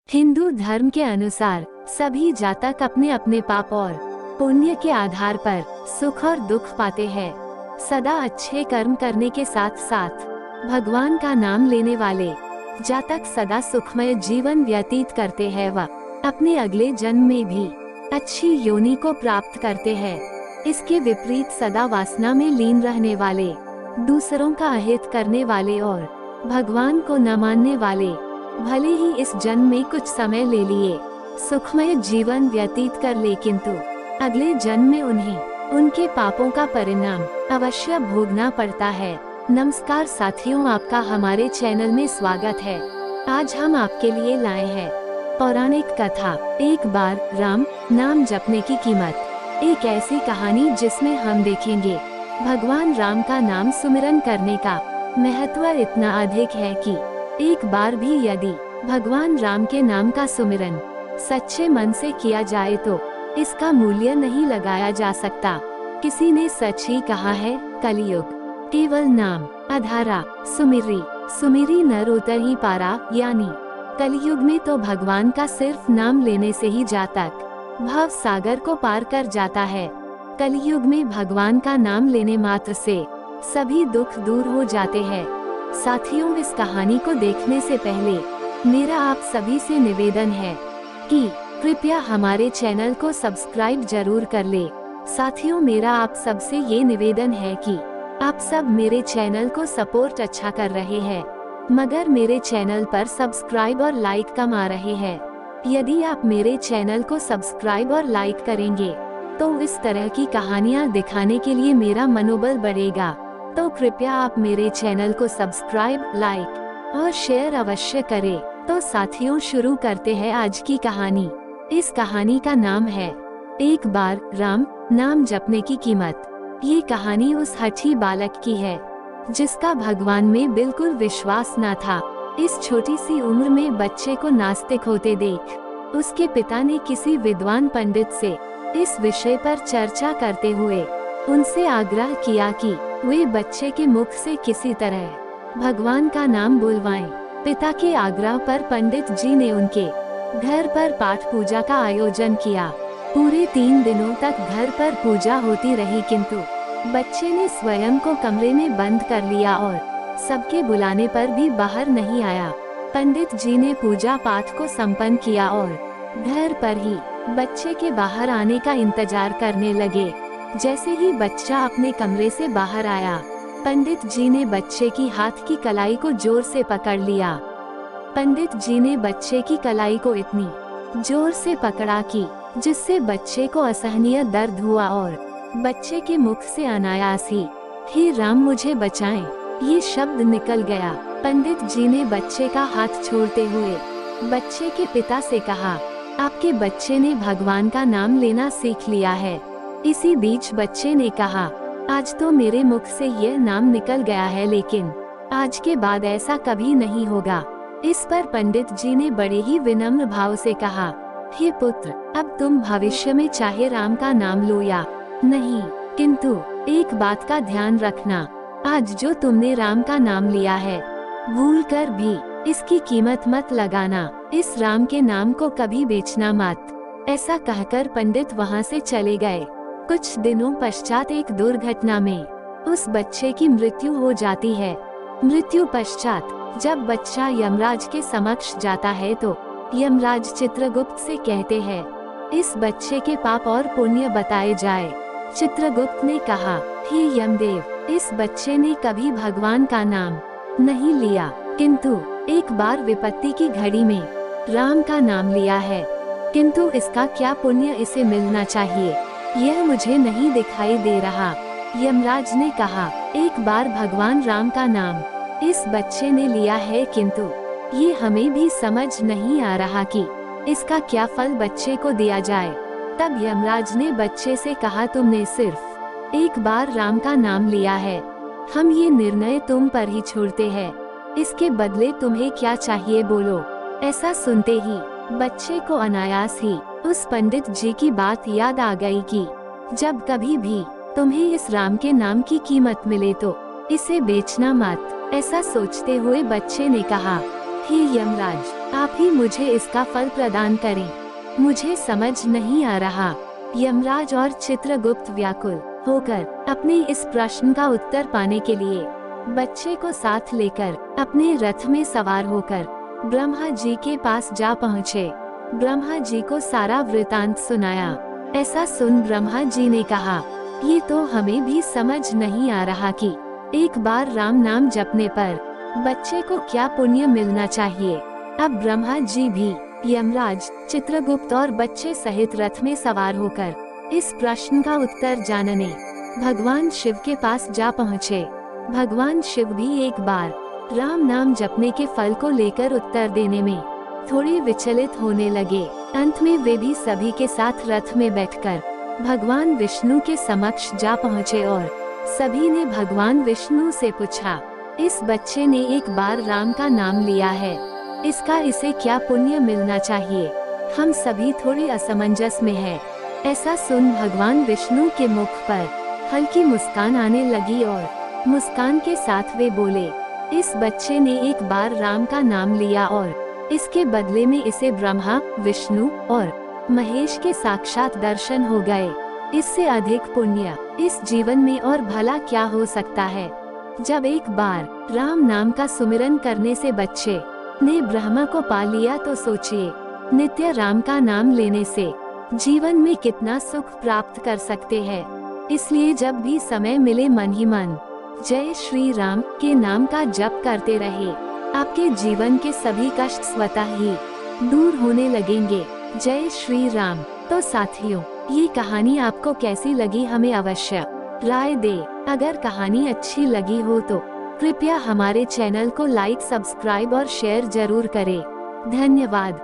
हिंदू धर्म के अनुसार सभी जातक अपने अपने पाप और पुण्य के आधार पर सुख और दुख पाते हैं। सदा अच्छे कर्म करने के साथ साथ भगवान का नाम लेने वाले जातक सदा सुखमय जीवन व्यतीत करते हैं व अपने अगले जन्म में भी अच्छी योनि को प्राप्त करते हैं। इसके विपरीत सदा वासना में लीन रहने वाले, दूसरों का अहित करने वाले और भगवान को न मानने वाले भले ही इस जन्म में कुछ समय ले लिए सुखमय जीवन व्यतीत कर ले, किंतु अगले जन्म में उन्हें उनके पापों का परिणाम अवश्य भोगना पड़ता है। नमस्कार साथियों, आपका हमारे चैनल में स्वागत है। आज हम आपके लिए लाए हैं पौराणिक कथा एक बार राम नाम जपने की कीमत। एक ऐसी कहानी जिसमें हम देखेंगे भगवान राम का नाम सुमिरन करने का महत्व इतना अधिक है कि एक बार भी यदि भगवान राम के नाम का सुमिरन सच्चे मन से किया जाए तो इसका मूल्य नहीं लगाया जा सकता। किसी ने सच ही कहा है, कलियुग केवल नाम आधारा, सुमिरी नर उतर ही पारा। यानी कलियुग में तो भगवान का सिर्फ नाम लेने से ही जातक भव सागर को पार कर जाता है। कलियुग में भगवान का नाम लेने मात्र से सभी दुख दूर हो जाते हैं। साथियों, इस कहानी को देखने से पहले मेरा आप सभी से निवेदन है कि कृपया हमारे चैनल को सब्सक्राइब जरूर कर ले। साथियों, मेरा आप सबसे ये निवेदन है कि आप सब मेरे चैनल को सपोर्ट अच्छा कर रहे हैं, मगर मेरे चैनल पर सब्सक्राइब और लाइक कम आ रहे हैं। यदि आप मेरे चैनल को सब्सक्राइब और लाइक करेंगे तो इस तरह की कहानियाँ दिखाने के लिए मेरा मनोबल बढ़ेगा। तो कृपया आप मेरे चैनल को सब्सक्राइब, लाइक और शेयर अवश्य करें। तो साथियों, शुरू करते हैं आज की कहानी। इस कहानी का नाम है एक बार राम नाम जपने की कीमत। ये कहानी उस हठी बालक की है जिसका भगवान में बिल्कुल विश्वास न था। इस छोटी सी उम्र में बच्चे को नास्तिक होते देख उसके पिता ने किसी विद्वान पंडित से इस विषय पर चर्चा करते हुए उनसे आग्रह किया कि वे बच्चे के मुख से किसी तरह भगवान का नाम बुलवाएं। पिता के आग्रह पर पंडित जी ने उनके घर पर पाठ पूजा का आयोजन किया। पूरे 3 दिनों तक घर पर पूजा होती रही, किंतु बच्चे ने स्वयं को कमरे में बंद कर लिया और सबके बुलाने पर भी बाहर नहीं आया। पंडित जी ने पूजा पाठ को संपन्न किया और घर पर ही बच्चे के बाहर आने का इंतजार करने लगे। जैसे ही बच्चा अपने कमरे से बाहर आया, पंडित जी ने बच्चे की हाथ की कलाई को जोर से पकड़ लिया। पंडित जी ने बच्चे की कलाई को इतनी जोर से पकड़ा कि जिससे बच्चे को असहनीय दर्द हुआ और बच्चे के मुख से अनायास ही हे राम मुझे बचाएं ये शब्द निकल गया। पंडित जी ने बच्चे का हाथ छोड़ते हुए बच्चे के पिता से कहा, आपके बच्चे ने भगवान का नाम लेना सीख लिया है। इसी बीच बच्चे ने कहा, आज तो मेरे मुख से यह नाम निकल गया है, लेकिन आज के बाद ऐसा कभी नहीं होगा। इस पर पंडित जी ने बड़े ही विनम्र भाव से कहा, हे पुत्र, अब तुम भविष्य में चाहे राम का नाम लो या नहीं, किंतु एक बात का ध्यान रखना, आज जो तुमने राम का नाम लिया है भूलकर भी इसकी कीमत मत लगाना। इस राम के नाम को कभी बेचना मत। ऐसा कहकर पंडित वहाँ से चले गए। कुछ दिनों पश्चात एक दुर्घटना में उस बच्चे की मृत्यु हो जाती है। मृत्यु पश्चात जब बच्चा यमराज के समक्ष जाता है तो यमराज चित्रगुप्त से कहते हैं, इस बच्चे के पाप और पुण्य बताए जाए। चित्रगुप्त ने कहा, हे यमदेव, इस बच्चे ने कभी भगवान का नाम नहीं लिया, किंतु एक बार विपत्ति की घड़ी में राम का नाम लिया है, किंतु इसका क्या पुण्य इसे मिलना चाहिए यह मुझे नहीं दिखाई दे रहा। यमराज ने कहा, एक बार भगवान राम का नाम इस बच्चे ने लिया है, किंतु ये हमें भी समझ नहीं आ रहा कि इसका क्या फल बच्चे को दिया जाए। तब यमराज ने बच्चे से कहा, तुमने सिर्फ एक बार राम का नाम लिया है, हम ये निर्णय तुम पर ही छोड़ते हैं। इसके बदले तुम्हें क्या चाहिए बोलो। ऐसा सुनते ही बच्चे को अनायास ही उस पंडित जी की बात याद आ गई कि जब कभी भी तुम्हें इस राम के नाम की कीमत मिले तो इसे बेचना मत। ऐसा सोचते हुए बच्चे ने कहा, हे यमराज, आप ही मुझे इसका फल प्रदान करें, मुझे समझ नहीं आ रहा। यमराज और चित्रगुप्त व्याकुल होकर अपने इस प्रश्न का उत्तर पाने के लिए बच्चे को साथ लेकर अपने रथ में सवार होकर ब्रह्मा जी के पास जा पहुँचे। ब्रह्मा जी को सारा वृतांत सुनाया। ऐसा सुन ब्रह्मा जी ने कहा, ये तो हमें भी समझ नहीं आ रहा कि एक बार राम नाम जपने पर बच्चे को क्या पुण्य मिलना चाहिए। अब ब्रह्मा जी भी यमराज, चित्रगुप्त और बच्चे सहित रथ में सवार होकर इस प्रश्न का उत्तर जानने भगवान शिव के पास जा पहुँचे। भगवान शिव भी एक बार राम नाम जपने के फल को लेकर उत्तर देने में थोड़े विचलित होने लगे। अंत में वे भी सभी के साथ रथ में बैठकर भगवान विष्णु के समक्ष जा पहुँचे और सभी ने भगवान विष्णु से पूछा, इस बच्चे ने एक बार राम का नाम लिया है, इसका इसे क्या पुण्य मिलना चाहिए। हम सभी थोड़े असमंजस में हैं। ऐसा सुन भगवान विष्णु के मुख पर हल्की मुस्कान आने लगी और मुस्कान के साथ वे बोले, इस बच्चे ने एक बार राम का नाम लिया और इसके बदले में इसे ब्रह्मा, विष्णु और महेश के साक्षात दर्शन हो गए। इससे अधिक पुण्य इस जीवन में और भला क्या हो सकता है। जब एक बार राम नाम का सुमिरन करने से बच्चे ने ब्रह्मा को पा लिया तो सोचिए, नित्य राम का नाम लेने से जीवन में कितना सुख प्राप्त कर सकते हैं। इसलिए जब भी समय मिले मन ही मन जय श्री राम के नाम का जप करते रहे। आपके जीवन के सभी कष्ट स्वतः ही दूर होने लगेंगे। जय श्री राम। तो साथियों, ये कहानी आपको कैसी लगी हमें अवश्य राय दे। अगर कहानी अच्छी लगी हो तो कृपया हमारे चैनल को लाइक, सब्सक्राइब और शेयर जरूर करें। धन्यवाद।